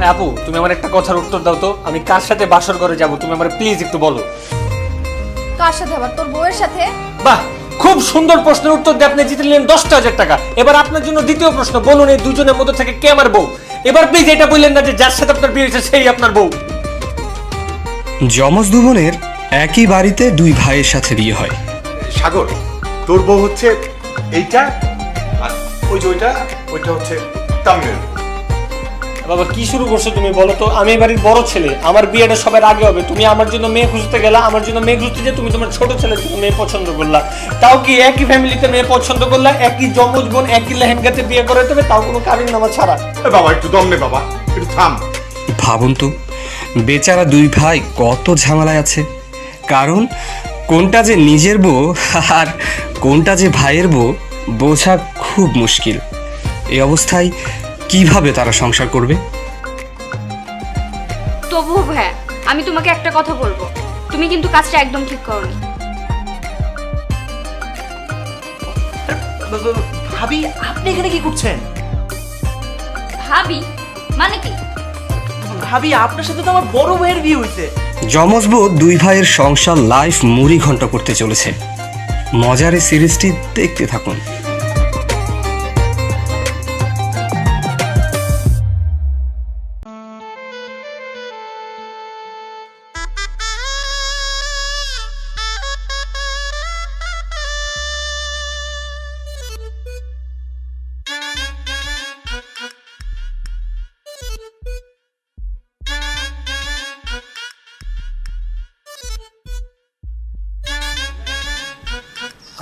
আপু তুমি আমার একটা কথার উত্তর দাও তো, আমি কার সাথে বাসর ঘরে যাব তুমি আমার প্লিজ একটু বলো। কার সাথে আবার? তোর বউয়ের সাথে? বাহ, খুব সুন্দর প্রশ্নের উত্তর দিয়ে আপনি জিতে নিলেন 10,000 টাকা। এবার আপনার জন্য দ্বিতীয় প্রশ্ন, বলুন এই দুজনের মধ্যে থেকে কে আমার বউ? এবার প্লিজ এটা বললেন না যে যার সাথে আপনার বিয়ে হয়েছে সেই আপনার বউ। যমজ দু বোনের একই বাড়িতে দুই ভাইয়ের সাথে বিয়ে হয়। সাগর, তোর বউ হচ্ছে এইটা, আর ওই যে ওইটা হচ্ছে তামিমের। বাবা কি শুরু করছো তুমি বলো তো? আমি এই বাড়ির বড় ছেলে, আমার বিয়েটা সবার আগে হবে। তুমি আমার জন্য মেয়ে খুঁজতে গেলা, আমার জন্য মেয়ে খুঁজতে যে তুমি তোমার ছোট ছেলের জন্য মেয়ে পছন্দ করলা। তাও কি একই ফ্যামিলিতে মেয়ে পছন্দ করলা, একই যমজ বোন, একই লেহেঙ্গাতে বিয়ে করে দেবে, তাও কোনো কাবিন নামা ছাড়া। বাবা একটু দম নে বাবা, একটু থাম। ভাবুন তো, বেচারা দুই ভাই কত ঝামেলায় আছে। কারণ কোনটা যে নিজের বউ আর কোনটা যে ভাইয়ের বউ বোঝা খুব মুশকিল। এই অবস্থায় কিভাবে তারা সংসার করবে? তবুও ভাইয়া, আমি তোমাকে একটা কথা বলবো, তুমি কিন্তু কাজটা একদম ঠিক করোনি। ভাবি আপনি এখানে কি করছেন? ভাবি মানে কি? ভাবি আপনার সাথে তো আমার বড় ভাইয়ের বিয়ে হয়েছে। যমজ বউ দুই ভাইয়ের সংসার লাইফ মুড়ি ঘন্টা করতে চলেছে। মজার এই সিরিজটি দেখতে থাকুন।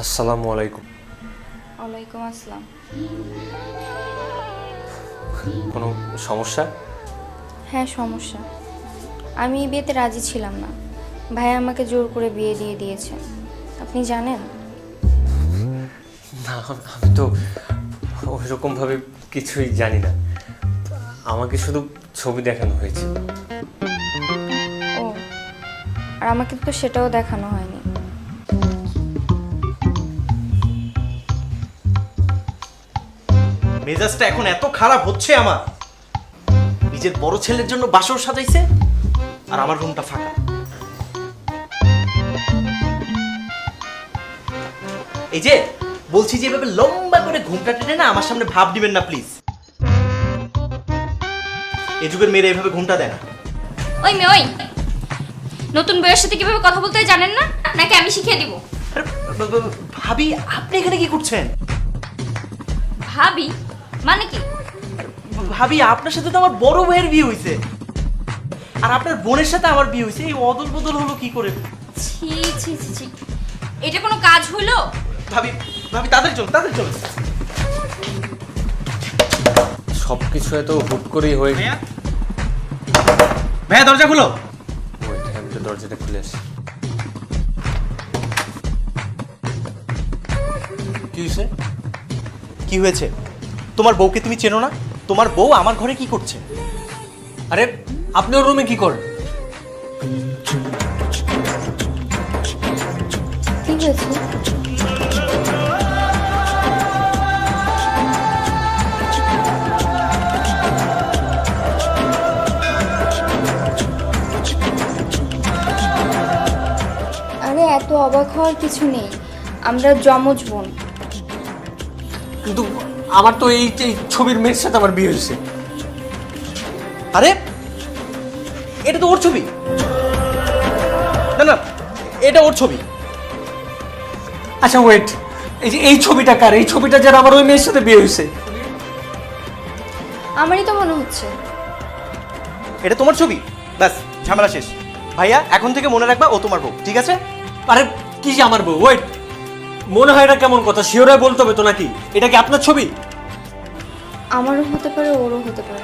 আসসালামু আলাইকুম। ওয়ালাইকুম আসসালাম। কোনো সমস্যা? হ্যাঁ সমস্যা। আমি এই বিয়েতে রাজি ছিলাম না, ভাই আমাকে জোর করে বিয়ে দিয়ে দিয়েছে। আপনি জানেন? না, আমি তো ওইরকম ভাবে কিছুই জানি না, আমাকে শুধু ছবি দেখানো হয়েছে। ও, আর আমাকে তো সেটাও দেখানো হয়নি। মেজাজটা এখন এত খারাপ হচ্ছে আমার। নিজের বড় ছেলের জন্য বাসর সাজাইছে আর আমার রুমটা ফাঁকা। এই যে বলছি যে এভাবে লম্বা করে ঘুমটা টেনে না আমার সামনে ভাব দিবেন না প্লিজ। এই যুগের মেয়েরা এভাবে ঘুমটা দেয় না। ওই মেয়ে, ওই নতুন বউয়ের সাথে কিভাবে কথা বলতে হয় জানেন না, নাকি আমি শিখিয়ে দিব? আরে, ভাবি আপনি এখানে কি করছেন? ভাবি মানে কি? ভাবি আপনার সাথে তো আমার বড় ভাইয়ের বিয়ে হয়েছে, আর আপনার বোনের সাথে আমার বিয়ে হয়েছে। এই অদল বদল হলো কি করে? ছি ছি ছি ছি, এটা কোনো কাজ হলো? ভাবি ভাবি তাদের চল, তাদের চল। সবকিছু এত হুট করেই হয়ে গেছে। ভাইয়া দরজা খুলো। Wait, আমি তো দরজাটা খুলে আসি। কি হয়েছে? কি হয়েছে? তোমার বউকে তুমি চেনো না? তোমার বউ আমার ঘরে কি করছে? আরে আপনি ওর রুমে কি করেন? কি হয়েছে? আরে এত অবাক হওয়ার কিছু নেই, আমরা যমজ বোন। কিন্তু আমার তো এই ছবির মেয়ের সাথে আমার বিয়ে হয়েছে। আরে এটা তো ওর ছবি। না না, এটা ওর ছবি। আচ্ছা ওয়েট, এই যে এই ছবিটা কার? এই ছবিটা যারা আমার ওই মেয়ের সাথে বিয়ে হয়েছে। আমারই তো মনে হচ্ছে। এটা তোমার ছবি? ব্যাস ঝামেলা শেষ। ভাইয়া এখন থেকে মনে রাখবা ও তোমার বউ, ঠিক আছে? আরে কি যে আমার বউ? ওয়েট, মনে হয় এটা কেমন কথা? শিওরে বলতে হবে তো নাকি? এটা কি আপনার ছবি? আমারও হতে পারে, ওরও হতে পারে।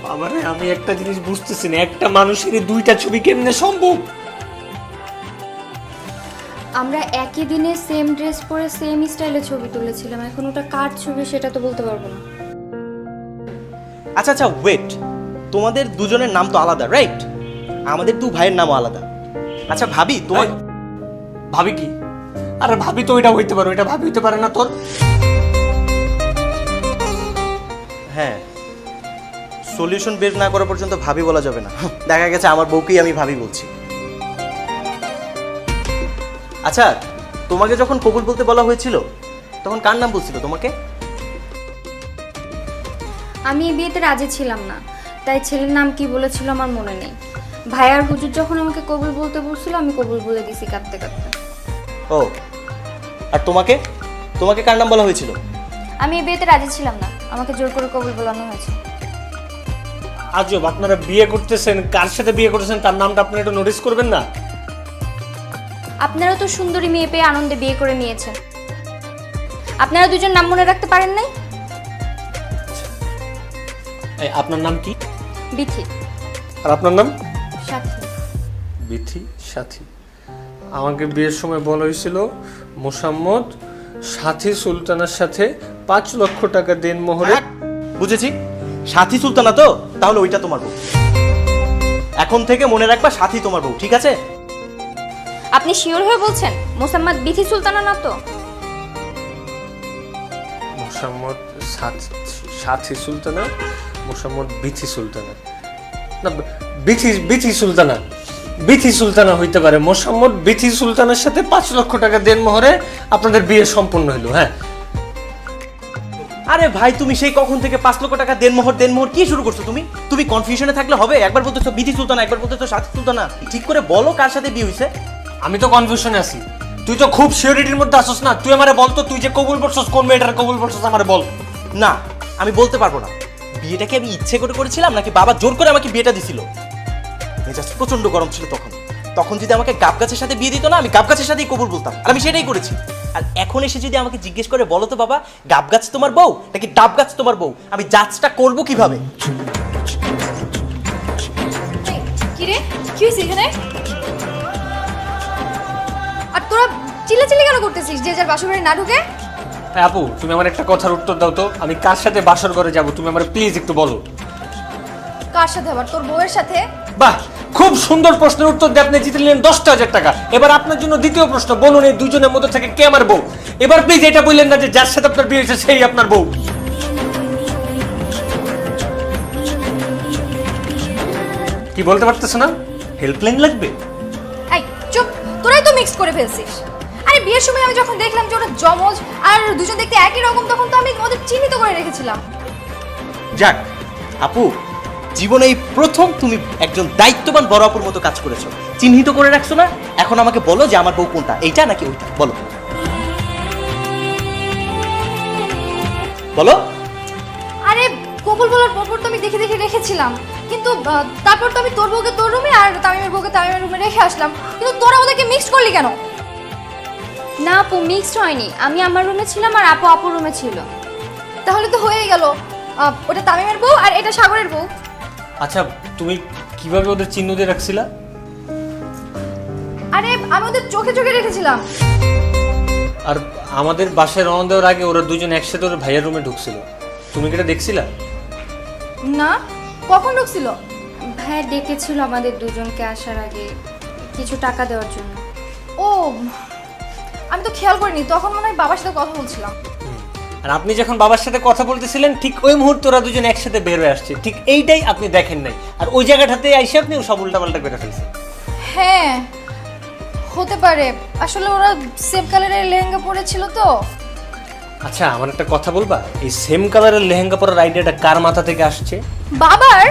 বাবারে, আমি একটা জিনিস বুঝতেছি না, একটা মানুষের দুইটা ছবি কেমনে সম্ভব? আমরা একই দিনে সেম ড্রেস পরে সেম স্টাইলে ছবি তুলেছিলাম, এখন ওটা কার ছবি সেটা তো বলতে পারবো না। আচ্ছা আচ্ছা ওয়েট, তোমাদের দুজনের নাম তো আলাদা, রাইট? আমাদের দু ভাইয়ের নামও আলাদা। আচ্ছা ভাবি তোমার ভাবি কি? আরে ভাবি তো এটা হইতে পারো, এটা ভাবি হইতে পারে না তোর। হ্যাঁ, সো সলিউশন বের না করা পর্যন্ত ভাবি বলা যাবে না। দেখা গেছে আমার বউকেই আমি ভাবি বলছি। আচ্ছা, তোমাকে যখন কবুল বলতে বলা হয়েছিল তখন কার নাম বলছিল তোমাকে? আমি এই বিয়েতে রাজি ছিলাম না, তাই ছেলের নাম কি বলেছিল আমার মনে নেই। ভাইয়ার হুজুর যখন আমাকে কবুল বলতে বলছিল আমি কবুল বলে দিছি কাঁদতে কাঁদতে। ও, আর তোমাকে তোমাকে কার নাম বলা হয়েছিল? আমি এই বিয়েতে রাজি ছিলাম না, আমাকে জোর করে কবুল বলানো হয়েছে। আজব, আপনারা বিয়ে করতেছেন, কার সাথে বিয়ে করতেছেন তার নামটা আপনারা একটু নোটিস করবেন না? আপনারাও তো সুন্দরী মেয়ে পেয়ে আনন্দে বিয়ে করে নিয়েছেন, আপনারা দুজন নাম মনে রাখতে পারেন নাই? এই, আপনার নাম কি? বিথি। আর আপনার নাম? সাথী। বিথি সাথী। আমাকে বিয়ের সময় বলা হয়েছিল মোসাম্মদ সাথী সুলতানার সাথে 5 লক্ষ টাকা দেন মোহরে। বুঝেছি, সাথী সুলতানা তো, তাহলে ওইটা তোমার বউ। এখন থেকে মনে রাখবা সাথী তোমার বউ, ঠিক আছে? আপনি শিওর হয়ে বলছেন মোসাম্মদ বিথি সুলতানা না তো? মোসাম্মদ সাথী সুলতানা, মোসাম্মদ বিথি সুলতানা না, বিথি সুলতানা, বিথি সুলতানা হইতে পারে। মোসাম্মদ বিথি সুলতানের সাথে 5 লক্ষ টাকা দেন মোহরে আপনাদের বিয়ে সম্পন্ন হইল। হ্যাঁ, আরে ভাই, তুমি সেই কখন থেকে 5 লক্ষ টাকা দেনমোহর কি শুরু করছো? তুমি কনফিউশনে থাকলে হবে? একবার বলতেছো বিথি সুলতানা, একবার বলতেছো সাথী সুলতানা। ঠিক করে বলো কার সাথে বিয়ে হইছে? আমি তো কনফিউশনে আছি, তুই তো খুব সিওরিটির মধ্যে আসছ না। তুই আমারে বল তো, তুই যে কবুল বলছস কোন মেয়েটার কবুল বলছস আমারে বল। না, আমি বলতে পারবো না। বিয়েটা কি আমি ইচ্ছে করে করেছিলাম নাকি বাবা জোর করে আমাকে বিয়েটা দিছিল? মেজাজ প্রচন্ড গরম ছিল তখন যদি আমাকে গাব গাছের সাথে বিয়ে দিত না, আমি গাব গাছের সাথেই কবুল বলতাম, আর আমি সেটাই করেছি। আর এখন এসে যদি আমাকে জিজ্ঞেস করে বলো তো বাবা, গাব গাছ তোমার বউ নাকি ডাব গাছ তোমার বউ, আমি জাজটা করবো কিভাবে? কি রে, কি হয়েছে এখানে? আর তোরা চিল্লাচিল্লি কেন করতেছিস যে যার বাসর ঘরে না ঢুকে? হ্যাঁ আপু, তুমি আমার একটা কথার উত্তর দাও তো, আমি কার সাথে বাসর ঘরে যাব তুমি আমার প্লিজ একটু বলো। কার সাথে আবার? তোর বউয়ের সাথে। বাহ, খুব সুন্দর প্রশ্নের উত্তর দিয়ে আপনি জিতে নিলেন 10,000 টাকা। এবার আপনার জন্য দ্বিতীয় প্রশ্ন, বলুন এই দুজনের মধ্যে থেকে কে আমার বউ? এবার প্লিজ এটা বললেন না যে যার সাথে আপনার বিয়ে হয়েছে সেই আপনার বউ। কি বলতে পারতেছ না? হেল্পলাইন লাগবে? এই চুপ, তোরাই তো মিক্স করে ফেলছিস। আরে বিয়ের সময় আমি যখন দেখলাম যে ওরা জমজ আর দুজন দেখতে একই রকম, তখন তো আমি ওদের চিহ্নিত করে রেখেছিলাম। যাক আপু, জীবনে এই প্রথম তুমি একজন দায়িত্ববান বড় আপুর মতো কাজ করেছো, চিহ্নিত করে রাখছো না। এখন আমাকে বলো যে আমার বউ কোনটা, এইটা নাকি ওইটা, বলো বলো। আরে কবুল বলার পর তো আমি দেখে দেখে রেখেছিলাম, কিন্তু তারপর তো আমি তোর বউকে তোর রুমে আর তামিমের বউকে তামিমের রুমে রেখে আসলাম, কিন্তু তোরা ওদেরকে মিক্সড করলি কেন? না আপু, মিক্সড হয়নি, আমি আমার রুমে ছিলাম আর আপু আপুর রুমে ছিল। তাহলে তো হয়েই গেল, ওটা তামিমের বউ আর এটা সাগরের বউ। আচ্ছা, তুমি কিভাবে ওদের চিহ্ন দিয়ে রাখছিলা? আরে আমি ওদের চোখে চোখে রেখেছিলাম। আর আমাদের বাসায় রওনা দেওয়ার আগে ওরা দুজন একসাথে ওর ভাইয়ের রুমে ঢুকছিল, তুমি কি এটা দেখছিলা? না, কখন ঢুকছিল? ভাইয়া ডেকেছিল আমাদের দুজনকে আসার আগে কিছু টাকা দেওয়ার জন্য। ও, আমি তো খেয়াল করিনি, তখন মনে হয় বাবার সাথে কথা বলছিলাম। আর আপনি যখন বাবার সাথে কথা বলতেছিলেন ঠিক ওই মুহূর্তে ওরা দুজন একসাথে বের হয়ে আসছে, ঠিক এইটাই আপনি দেখেন নাই। আর ওই জায়গাটাতে আইসে আপনি সব উল্টাপাল্টা করে ফেলছেন। হ্যাঁ হতে পারে, আসলে ওরা সেম কালারের লেহেঙ্গা পরেছিল তো। আচ্ছা, আমার একটা কথা বলবা, এই সেম কালারের লেহেঙ্গা পরার আইডিয়াটা কার মাথা থেকে আসছে? বাবার।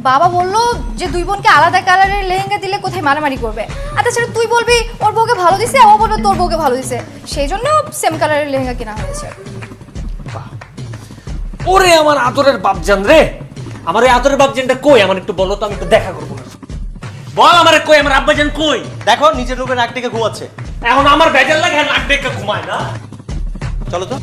বাবা বললো যে দুই বোনকে আলাদা কালারের লেহেঙ্গা দিলে কোথায় মারামারি করবে, আর তাছাড়া তুই বলবি ওর বউকে ভালো দিছে, ও বলবে তোর বউকে ভালো দিছে, সেই জন্য সেম কালারের লেহেঙ্গা কেনা হয়েছে। ওরে আমার আদরের বাপজান রে, আমার এই আদরের বাপজানটা কই? আমার একটু বলো তো, আমি একটু দেখা করবো না। বল আমারে কই, আমার আব্বাজান কই? দেখো নিজের রুমে নাক ডেকে ঘুমাচ্ছে। এখন আমার বেজার লাগে নাক ডেকে ঘুমায় না। চলো তো।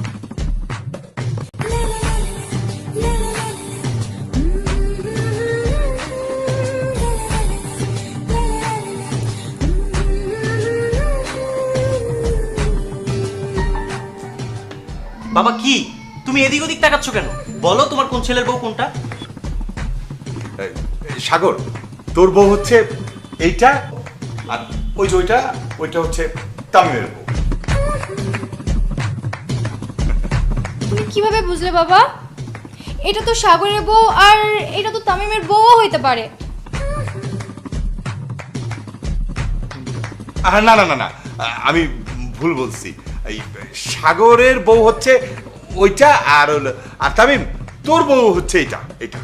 বাবা কি তুমি এদিক ওদিক তাকাচ্ছ কেন? বলো তোমার কোন ছেলের বউ কোনটা? সাগর, তোর বউ হচ্ছে এইটা, আর ওই যে ওইটা হচ্ছে তামিমের বউ। তুমি কিভাবে বুঝলে বাবা? এটা তো সাগরের বউ আর এটা তো তামিমের বউও হইতে পারে। না না না না, আমি ভুল বলছি। এই সাগরের বউ হচ্ছে ওইটা, আর তামিম তোর বউ হচ্ছে এটা এটা।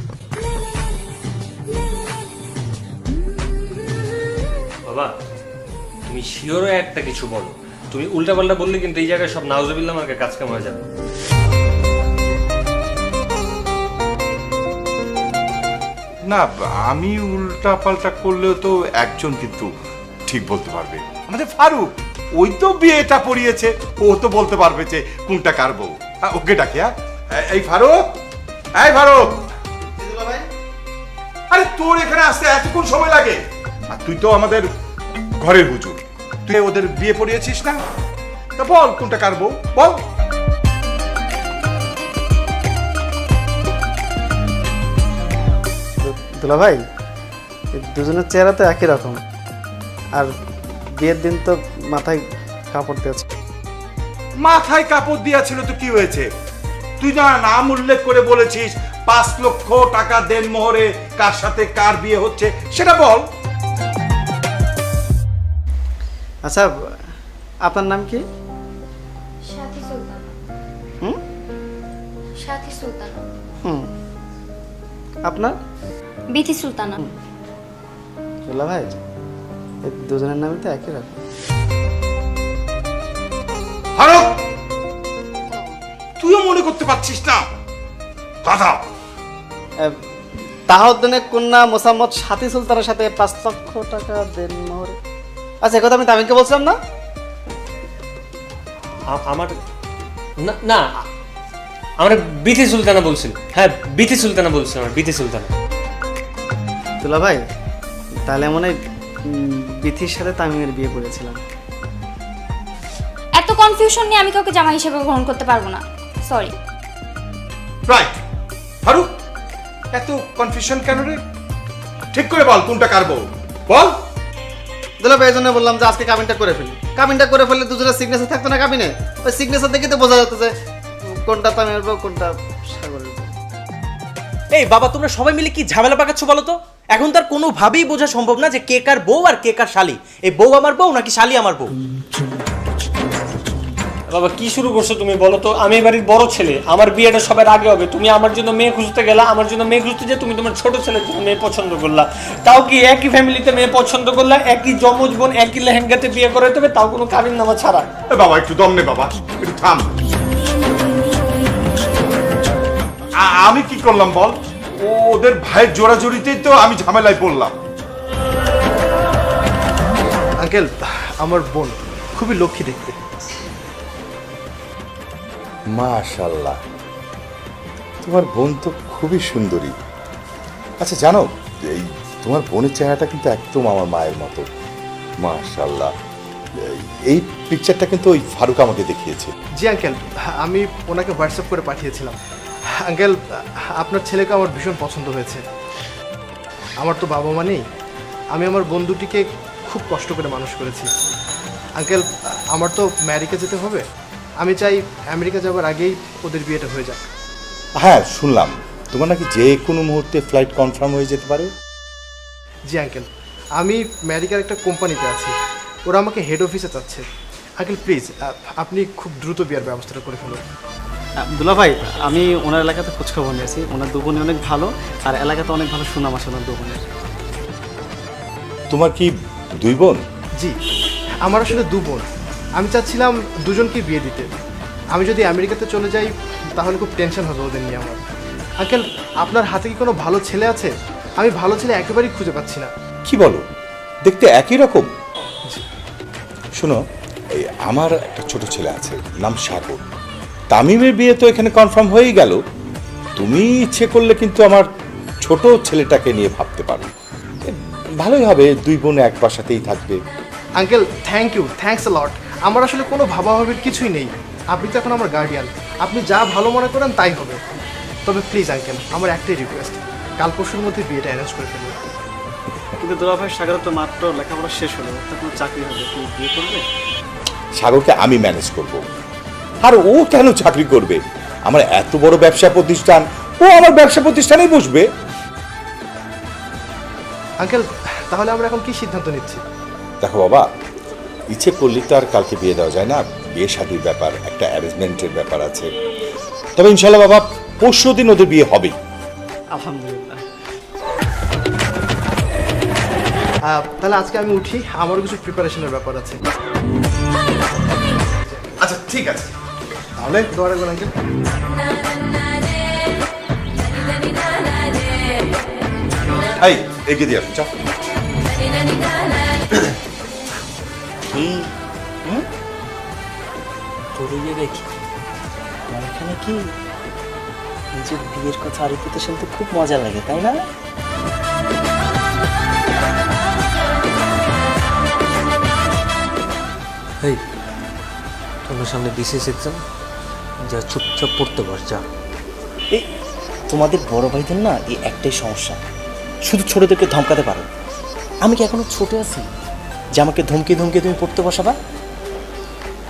বাবা তুমি শিওরও একটা কিছু বলো, তুমি উল্টাপাল্টা বললে কিন্তু এই জায়গায় সব নাউজুবিল্লাহ আমাকে কাজ কাম হয়ে যাবে। না, আমি উল্টা পাল্টা করলেও তো একজন কিন্তু ঠিক বলতে পারবে, আমাদের ফারুক। ওই তো বিয়েটা পড়িয়েছে, ও তো বলতে পারবে যে কোনটা কার বউ। ওকে ডাকি। এই ফারুক, এই ফারুক, আরে তোর এখানে আসতে এতক্ষণ সময় লাগে? আর তুই তো আমাদের ঘরের হুজুর, তুই ওদের বিয়ে পড়িয়েছিস না? তা বল কোনটা কার বউ, বল। দুলা ভাই, দুজনের চেহারা তো একই রকম, আর বিয়ের দিন তো মাথায় কাপড় দিয়েছে। মাথায় কাপড় দিয়েছিল তো কি হয়েছে? তুই না নাম উল্লেখ করে বলেছিস 5 লক্ষ টাকা দেন মোহরে কার সাথে কার বিয়ে হচ্ছে সেটা বল। আচ্ছা, আপনার নাম কি? সাথী সুলতানা। হুম সাথী সুলতানা। হুম আপনার? বিথি সুলতানা। দুলা ভাই, এই দুজনের নামই তো একই রকম। ফারুক, তুইও মনে করতে পারছিস না? কথা তাহদ্দিনের কন্যা মোসাম্মদ সাথী সুলতানের সাথে 5 লক্ষ টাকা দেন মোহরে। আচ্ছা, কথা আমি তামিমকে বলছিলাম না? আমার না না, আমরা বিথি সুলতানা বলছিল। হ্যাঁ, বিথি সুলতানা বলছিল, আমার বিথি সুলতানা। দুলা ভাই, তাহলে মনে হয় বিথির সাথে তামিমের বিয়ে করেছিলাম। এত কনফিউশন নিয়ে আমি কাউকে জামাই হিসেবে গ্রহণ করতে পারবো না, সরি। রাইট। ফারুক, এত কনফিউশন কেন রে? ঠিক করে বল কোনটা কার বউ, বল। দুলা ভাই, এই জন্য বললাম যে আজকে কাবিনটা করে ফেলি। কাবিনটা করে ফেললে দুজনের সিগনেচার থাকতো না কাবিনে? ওই সিগনেচার দেখে তো বোঝা যেত যে কোনটা তামিমের বউ, কোনটা সাগরের বউ। এই বাবা, তোমরা সবাই মিলে কি ঝামেলা পাকাচ্ছ বলো তো? এখন তার কোনোভাবেই বোঝা সম্ভব না যে কে কার বউ আর কে কার শালি। এই বউ আমার বউ নাকি শালি আমার বউ? বাবা কি শুরু করছো তুমি বলো তো? আমি এই বাড়ির বড় ছেলে, আমার বিয়েটা সবার আগে হবে। তুমি আমার জন্য মেয়ে খুঁজতে গেলা, আমার জন্য মেয়ে খুঁজতে যে তুমি তোমার ছোট ছেলের জন্য মেয়ে পছন্দ করলা। তাও কি একই ফ্যামিলিতে মেয়ে পছন্দ করলা, একই যমজ বোন, একই লেহেঙ্গাতে বিয়ে করাতে হবে, তাও কোনো কাবিন নামা ছাড়া। বাবা একটু দম নে, বাবা একটু থাম। আমি কি করলাম বল? ওদের ভাইয়ের জোড়াজোড়িতেই তো আমি ঝামেলায় পড়লাম। আঙ্কেল, আমার বোন খুবই লক্ষ্মী দেখতে। মাশাআল্লাহ, তোমার বোন তো খুবই সুন্দরী। আচ্ছা জানো, এই তোমার বোনের চেহারাটা কিন্তু একদম আমার মায়ের মতো। মাশাআল্লাহ, এই পিকচারটা কিন্তু ওই ফারুক আমাকে দেখিয়েছে। জি আঙ্কেল, আমি ওনাকে হোয়াটসঅ্যাপ করে পাঠিয়েছিলাম। আঙ্কেল, আপনার ছেলেকে আমার ভীষণ পছন্দ হয়েছে। আমার তো বাবা মা নেই, আমি আমার বোন দুটিকে খুব কষ্ট করে মানুষ করেছি। আঙ্কেল, আমার তো আমেরিকা যেতে হবে। আমি চাই আমেরিকা যাওয়ার আগেই ওদের বিয়েটা হয়ে যাক। হ্যাঁ, শুনলাম তোমার নাকি যে কোনো মুহূর্তে ফ্লাইট কনফার্ম হয়ে যেতে পারে। জি আঙ্কেল, আমি আমেরিকার একটা কোম্পানিতে আছি, ওরা আমাকে হেড অফিসে চাচ্ছে। আঙ্কেল প্লিজ, আপনি খুব দ্রুত বিয়ের ব্যবস্থাটা করে ফেলুন। দুলা ভাই, আমি ওনার এলাকাতে খোঁজখবর নিয়েছি। ওনার দু বোনই অনেক ভালো, আর এলাকাতে অনেক ভালো সুনাম আছে ওনার দু বোনের। তোমার কি দুই বোন? জি, আমার আসলে দু বোন। আমি চাচ্ছিলাম দুজনকে বিয়ে দিতে। আমি যদি আমেরিকাতে চলে যাই তাহলে খুব টেনশন হবে ওদের নিয়ে আমার। আঙ্কেল, আপনার হাতে কি কোনো ভালো ছেলে আছে? আমি ভালো ছেলে একেবারেই খুঁজে পাচ্ছি না। কি বলো, দেখতে একই রকম। শোনো, এই আমার একটা ছোট ছেলে আছে, নাম সাগর। তামিমের বিয়ে তো এখানে কনফার্ম হয়েই গেল। তুমি ইচ্ছে করলে কিন্তু আমার ছোট ছেলেটাকে নিয়ে ভাবতে পারো। ভালোই হবে, দুই বোন এক বাসাতেই থাকবে। Uncle thank you, thanks a lot. আমার আসলে কোনো ভাবাভাবির কিছুই নেই। আপনি তো এখন আমার গার্ডিয়ান, আপনি যা ভালো মনে করেন তাই হবে। তবে প্লিজ আঙ্কেল, আমার একটাই রিকোয়েস্ট, কাল পরশুর মধ্যে বিয়েটা অ্যারেঞ্জ করে ফেলুন। কিন্তু দুলা ভাই, সাগরের তো মাত্র লেখাপড়া শেষ হলো, তার কোনো চাকরি হবে, তুই বিয়ে করবে? সাগরকে আমি ম্যানেজ করব। আর ও কেন চাকরি করবে? আমার এত বড় ব্যবসা প্রতিষ্ঠান, ও আমার ব্যবসা প্রতিষ্ঠানেই বসবে। আঙ্কেল, তাহলে আমরা এখন কি সিদ্ধান্ত নিচ্ছি? দেখো বাবা, ইচ্ছে করলে তো আর কালকে বিয়ে দেওয়া যায় না, বিয়ে শাদীর ব্যাপার, একটা অ্যারেঞ্জমেন্টের ব্যাপার আছে। তবে ইনশাল্লাহ বাবা, পরশু দিন ওদের বিয়ে হবেই। আলহামদুলিল্লাহ। তাহলে আজকে আমি উঠি, আমারও কিছু প্রিপারেশনের ব্যাপার আছে। আচ্ছা ঠিক আছে, তাহলে দোয়া রাখবেন আঙ্কেল। এই এগিয়ে দিয়ে আসুন, চল। তোর ইয়ে দেখি আমার এখানে কি নিজের বিয়ের কথা আরিফুতে শুনতে খুব মজা লাগে, তাই না? এই তোমার সামনে বিশেষ এক্সাম, যা চুপচাপ পড়তে পার যা। এই তোমাদের বড় ভাইদের না এই একটাই সমস্যা, শুধু ছোটদেরকে ধমকাতে পারো। আমি কি এখনো ছোট আছি যে আমাকে ধমকে ধমকে তুমি পড়তে বসাবা?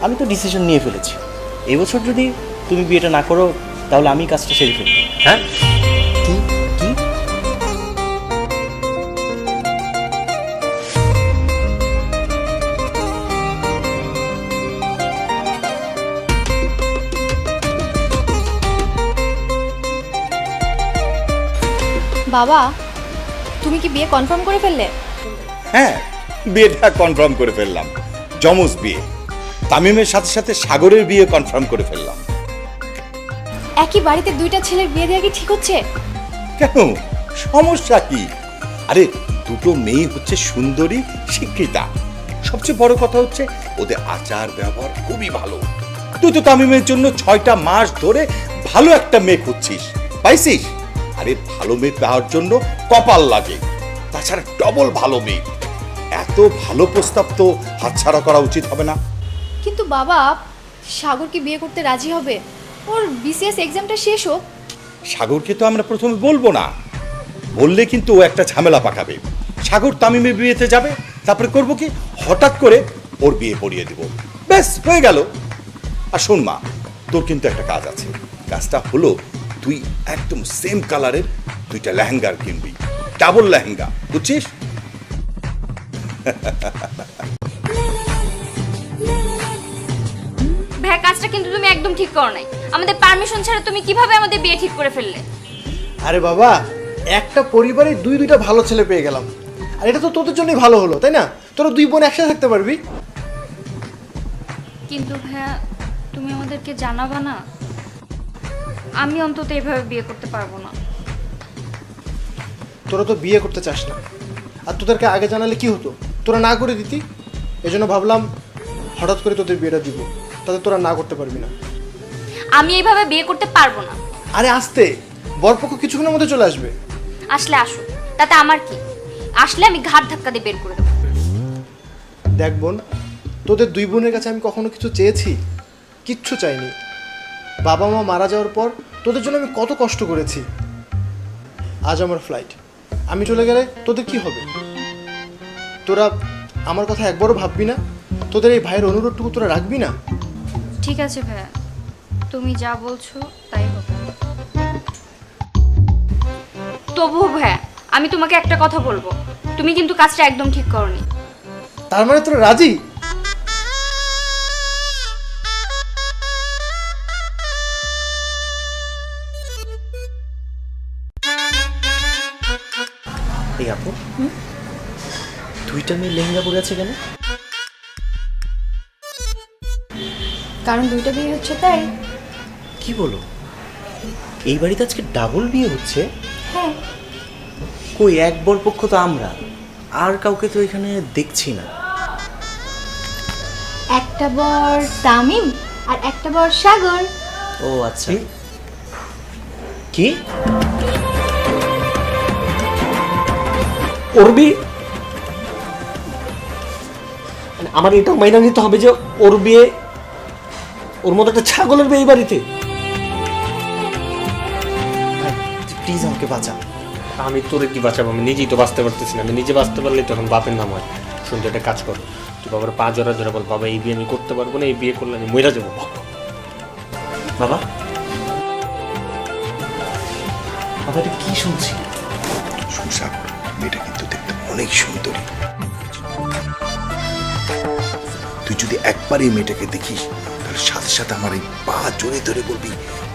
আমি তো ডিসিশন নিয়ে ফেলেছি, এই বছর যদি তুমি বিয়েটা না করো তাহলে আমি কাজটা সেরে ফেলবো। হ্যাঁ, কি কি বাবা, তুমি কি বিয়ে কনফার্ম করে ফেললে? হ্যাঁ, বিয়েটা কনফার্ম করে ফেললাম, যমজ বিয়ে। তামিমের সাথে সাথে সাগরের বিয়ে কনফার্ম করে ফেললাম। একই বাড়িতে দুইটা ছেলের বিয়ে দেওয়া কি ঠিক হচ্ছে? কেন, সমস্যা কি? আরে দুটো মেয়ে হচ্ছে সুন্দরী, শিক্ষিতা, সবচেয়ে বড় কথা হচ্ছে ওদের আচার ব্যবহার খুবই ভালো। তুই তো তামিমের জন্য 6টা মাস ধরে ভালো একটা মেয়ে খুঁজছিস, পাইছিস? আরে ভালো মেয়ে পাওয়ার জন্য কপাল লাগে, তাছাড়া ডবল ভালো মেয়ে। এত ভালো প্রস্তাব তো হাতছাড়া করা উচিত হবে না। কিন্তু বাবা, সাগর কি বিয়ে করতে রাজি হবে? ওর বিসিএস এক্সামটা শেষ হোক। সাগরকে তো আমরা প্রথমে বলবো না, বললে কিন্তু ও একটা ঝামেলা পাকাবে। সাগর তামিমের বিয়েতে যাবে, তারপরে করবো কি, হঠাৎ করে ওর বিয়ে পড়িয়ে দিব, ব্যাস হয়ে গেল। আর শোন মা, তোর কিন্তু একটা কাজ আছে। কাজটা হলো তুই একদম সেম কালারের 2টা লেহেঙ্গা কিনবি, ডাবল লেহেঙ্গা, বুঝছিস? ভাই, কাজটা কিন্তু তুমি একদম ঠিক করো নাই। আমাদের পারমিশন ছাড়া তুমি কিভাবে আমাদের বিয়ে ঠিক করে ফেললে? আরে বাবা, একটা পরিবারে দুইটা ভালো ছেলে পেয়ে গেলাম, আর এটা তো তোদের জন্যই ভালো হলো, তাই না? তোরা 2 বোন একসাথে থাকতে পারবি। কিন্তু ভাইয়া, তুমি আমাদেরকে জানাবা না? আমি অন্তত এভাবে বিয়ে করতে পারবো না। তোরা তো বিয়ে করতে চাস না, আর তোদেরকে আগে জানালে কি হতো, তোরা না করে দিতি। এজন্য ভাবলাম হঠাৎ করে তোদের বিয়েটা দিব, তাতে তোরা না করতে পারবি না। আমি এইভাবে বিয়ে করতে পারবো না। আরে আসতে, বরপক্ষ কিছুক্ষণের মধ্যে চলে আসবে। আসলে আসুক, তাতে আমার কি? আসলে আমি ঘাট ধাক্কা দিয়ে বের করে দেবো। দেখ বোন, তোদের 2 বোনের কাছে আমি কখনো কিছু চেয়েছি? কিচ্ছু চাইনি। বাবা মা মারা যাওয়ার পর তোদের জন্য আমি কত কষ্ট করেছি। আজ আমার ফ্লাইট, আমি চলে গেলে তোদের কি হবে? তোরা আমার কথা একবারও ভাববি না? তোদের এই ভাইয়ের অনুরোধটুকু তোরা রাখবি না? ঠিক আছে ভাইয়া, তুমি যা বলছো তাই হবে। তবুও ভাইয়া, আমি তোমাকে একটা কথা বলবো, তুমি কিন্তু কাজটা একদম ঠিক করনি। তার মানে তোরা রাজি? এই আপু, 2টা মেয়ে লেহেঙ্গা পরে আছে কেন? কারণ দুইটা বিয়ে হচ্ছে তাই। কি বলো, এই বাড়িতে আজকে ডাবল বিয়ে হচ্ছে? হ্যাঁ। কই, এক বর পক্ষ তো আমরা, আর কাউকে তো এখানে দেখছি না। একটা বর তামিম আর একটা বর সাগর। ও আচ্ছা। কি ওর বিয়ে? মানে আমার এটা মাইনা নিতে হবে যে ওর বিয়ে, ওর মতো একটা ছাগলের বিয়ে এই বাড়িতে? প্লিজ আমাকে বাঁচা। আমি তোরে কি বাঁচাবো? আমি নিজেই তো বাঁচতে পারতেছি না। আমি নিজে বাঁচতে পারলে তখন বাপের নাম হয়। শুনতে একটা কাজ করো, তুই বাবার পা জোড়া জোড়া বল, বাবা এই বিয়ে আমি করতে পারবো না, এই বিয়ে করলে আমি মইরা যাবো। বাবা, বাবা এটা কি শুনছি? সুসাব, মেয়েটা কিন্তু দেখতে অনেক সুন্দরী। তুই যদি একবার এই মেয়েটাকে দেখিস তাহলে সাথে সাথে আমার এই পা জড়িয়ে ধরে বলবি,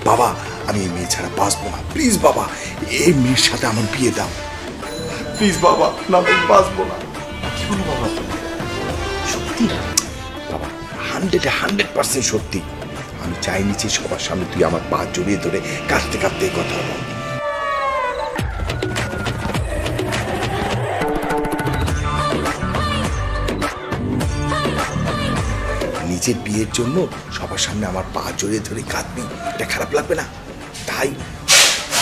বাবা আমি এই মেয়ে ছাড়া বাঁচবো না, প্লিজ বাবা এই মেয়ের সাথে আমার বিয়ে দাও, প্লিজ বাবা, না আমি বাঁচবো না। কি বলো বাবা? সত্যি? বাবা 100% সত্যি। আমি চাইনি যে সবার সামনে তুই আমার পা জড়িয়ে ধরে কাঁদতে কাঁদতে এই কথা বল। নিজের বিয়ের জন্য সবার সামনে আমার পা জড়িয়ে ধরে কাঁদবি, এটা খারাপ লাগবে না? তাই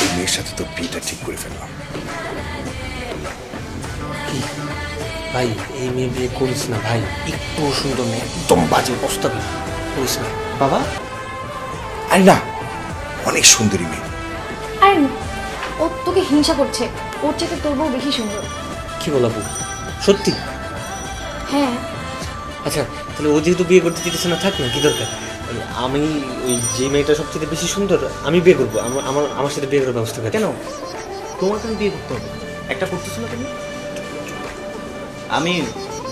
এই মেয়ের সাথে তোর বিয়েটা ঠিক করে ফেললাম। ভাই এই মেয়ে বিয়ে করিস না ভাই, একটু সুন্দর মেয়ে, একদম বাজে প্রস্তাব করিস না। বাবা আরে না, অনেক সুন্দরী মেয়ে। আর ও তোকে হিংসা করছে, ওর চেয়ে তোর বউ বেশি সুন্দর। কি বলাবো, সত্যি? হ্যাঁ। আচ্ছা তাহলে ও যেহেতু বিয়ে করতে দিতেছে না, থাক না, কি দরকার? আমি ওই যে মেয়েটা সবচেয়ে বেশি সুন্দর আমি বিয়ে করবো, আমার সাথে বিয়ে করার ব্যবস্থা কর। কেন তোমার কেন বিয়ে করতে হবে? একটা করতেছো না তুমি? আমি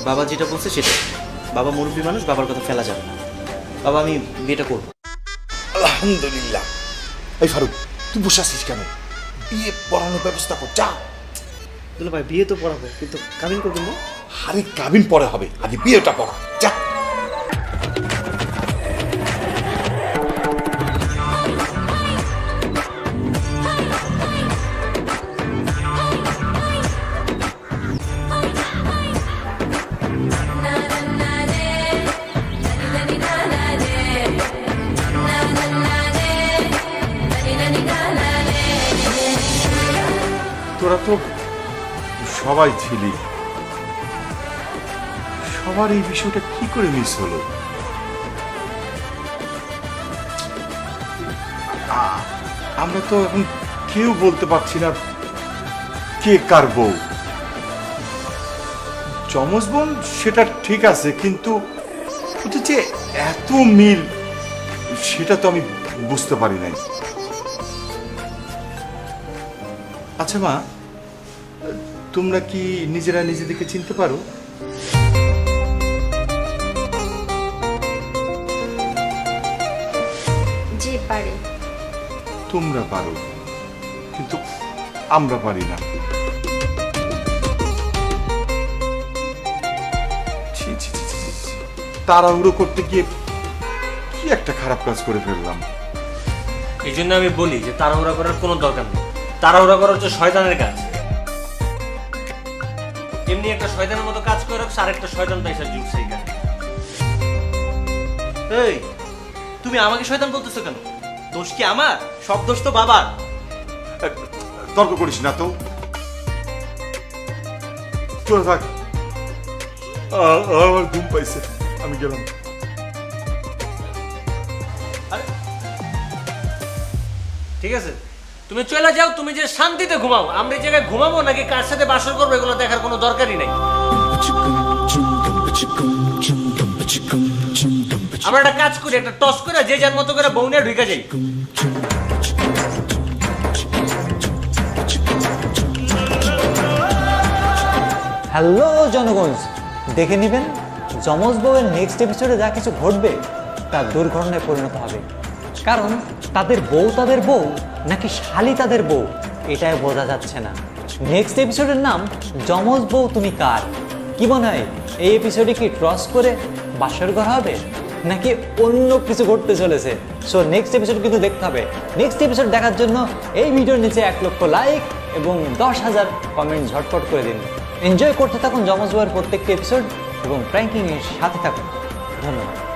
বাবা যেটা বলছে সেটা। বাবা মুরব্বী মানুষ, বাবার কথা ফেলা যাবে না। বাবা আমি বিয়েটা করবো। আলহামদুলিল্লাহ। এই ফারুক, তুই বসে আছিস কেন? বিয়ে পড়ানোর ব্যবস্থা কর, যা। দুলা ভাই বিয়ে তো পড়াবো, কিন্তু কাবিন করবো না। আরে কাবিন পরে হবে, আগে বিয়েটা পড়া, যা। তোরা তো সবাই ছিলি, সবার এই বিষয়টা কি করে মিস হলো? আমরা তো এখন কেউ বলতে পারছি না কে কার বউ। যমজ বোন সেটা ঠিক আছে, কিন্তু ওদের যে এত মিল সেটা তো আমি বুঝতে পারি নাই। আচ্ছা মা, তোমরা কি নিজেরা নিজেদেরকে চিনতে পারো? জি পারি। তোমরা পারো, কিন্তু আমরা পারি না। ছি, ছি, ছি, ছি, ছি। তাড়াহুড়ো করতে গিয়ে কি একটা খারাপ কাজ করে ফেললাম। এই জন্য আমি বলি যে তাড়াহুড়া করার কোনো দরকার নেই। তাড়াহুড়া করা হচ্ছে শয়তানের কাজ। এমনি একটা শয়তানের মতো কাজ করে রাখছে, আর একটা শয়তান পয়সা জুটছে এখানে। এই তুমি আমাকে শয়তান বলতেছো কেন? দোষ কি আমার? সব দোষ তো বাবার। তর্ক করিস না তো, চলে থাক। আমার ঘুম পাইছে, আমি গেলাম। ঠিক আছে, তুমি চলে যাও, তুমি যে শান্তিতে ঘুমাও। আমরা এই জায়গায় ঘুমাবো নাকি কার সাথে বাসর করবো এগুলো দেখার কোনো দরকারই নাই। আমরা একটা কাজ করি, একটা টস করে যে যার মতো করে বউ নিয়ে ঢুকে যাই। হ্যালো জনগণ, দেখে নেবেন যমজ বউয়ের নেক্সট এপিসোডে যা কিছু ঘটবে তা দুর্ঘটনায় পরিণত হবে। কারণ তাদের বউ নাকি শালি তাদের বউ এটাই বোঝা যাচ্ছে না। নেক্সট এপিসোডের নাম যমজ বউ তুমি কার। কি মনে হয় এই এপিসোডে কি ক্রস করে বাসর ঘর হবে নাকি অন্য কিছু ঘটতে চলেছে? সো নেক্সট এপিসোড কিন্তু দেখতে হবে। নেক্সট এপিসোড দেখার জন্য এই ভিডিওর নিচে 1 লক্ষ লাইক এবং 10,000 কমেন্ট ঝটপট করে দিন। এনজয় করতে থাকুন যমজ বউয়ের প্রত্যেকটি এপিসোড এবং প্র্যাঙ্কিং এর সাথে থাকুন। ধন্যবাদ।